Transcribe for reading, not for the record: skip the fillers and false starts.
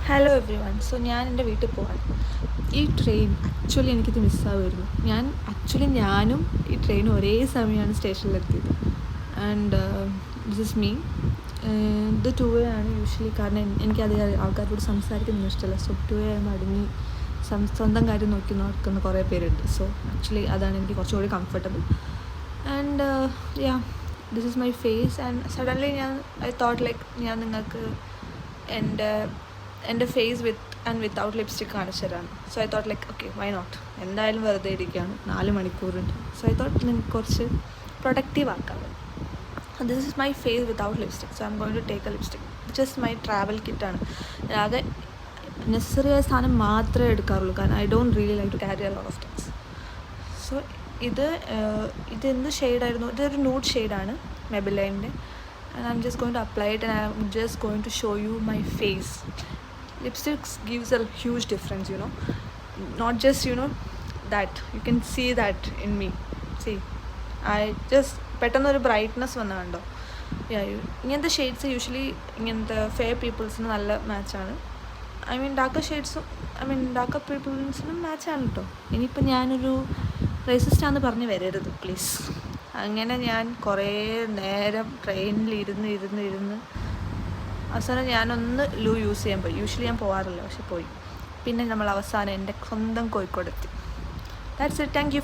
Hello every one. So ഞാൻ എൻ്റെ വീട്ടിൽ പോവാണ്. ഈ ട്രെയിൻ ആക്ച്വലി എനിക്കിത് മിസ്സാവുമായിരുന്നു. ഞാനും ഈ ട്രെയിനും ഒരേ സമയമാണ് സ്റ്റേഷനിലെത്തിയത്. And this is me. ഇത് 2 ആണ് യൂഷ്വലി. കാരണം എനിക്കധികം ആൾക്കാരോട് സംസാരിക്കുന്നത് ഇഷ്ടമല്ല. സോ 2 അടങ്ങി സ്വന്തം കാര്യം നോക്കി നടക്കുന്ന കുറേ പേരുണ്ട്. സോ ആക്ച്വലി അതാണ് എനിക്ക് കുറച്ചുകൂടി comfortable. And yeah, this is my face. And suddenly I thought like ഞാൻ നിങ്ങൾക്ക് എൻ്റെ ഫേസ് വിത്തൗട്ട് ലിപ്സ്റ്റിക് കാണിച്ചു തരാം. So I thought like okay, why not. എന്തായാലും വെറുതെ ഇരിക്കുകയാണ്, 4 മണിക്കൂറുണ്ട്. സോ ഐ തോട്ട് നിങ്ങൾക്ക് കുറച്ച് പ്രൊഡക്റ്റീവ് ആക്കാം. This is my face without lipstick. So I'm going to take a lipstick. Just my travel കിറ്റാണ്. ആകെ നെസസറി ആയ സാധനം മാത്രമേ എടുക്കാറുള്ളൂ. കാരണം I don't really like to carry a lot of things. So ഇത് എന്ത് ഷെയ്ഡായിരുന്നു? ഇതൊരു ന്യൂഡ് ഷെയ്ഡാണ്, മെബിലൈൻ്റെ. And I'm just going to apply it, and I'm just going to show you my face. Lipsticks gives a huge difference, not just that you can see that in me. See, I just പെട്ടെന്നൊരു brightness വന്നതുണ്ടോ? ഇങ്ങനത്തെ shades usually ഇങ്ങനത്തെ fair പീപ്പിൾസിന് നല്ല മാച്ചാണ്. Darker പീപ്പിൾസിനും മാച്ചാണ് കേട്ടോ. ഇനിയിപ്പോൾ ഞാനൊരു റേസിസ്റ്റാന്ന് പറഞ്ഞ് വരരുത് please. അങ്ങനെ ഞാൻ കുറേ നേരം ട്രെയിനിലിരുന്ന് അവസാനം ഞാനൊന്ന് യൂസ് ചെയ്യാൻ പോയി. യൂഷ്വലി ഞാൻ പോകാറില്ല, പക്ഷെ പോയി. പിന്നെ നമ്മൾ അവസാനം എൻ്റെ സ്വന്തം കോഴിക്കോടെത്തി. That's it. Thank U.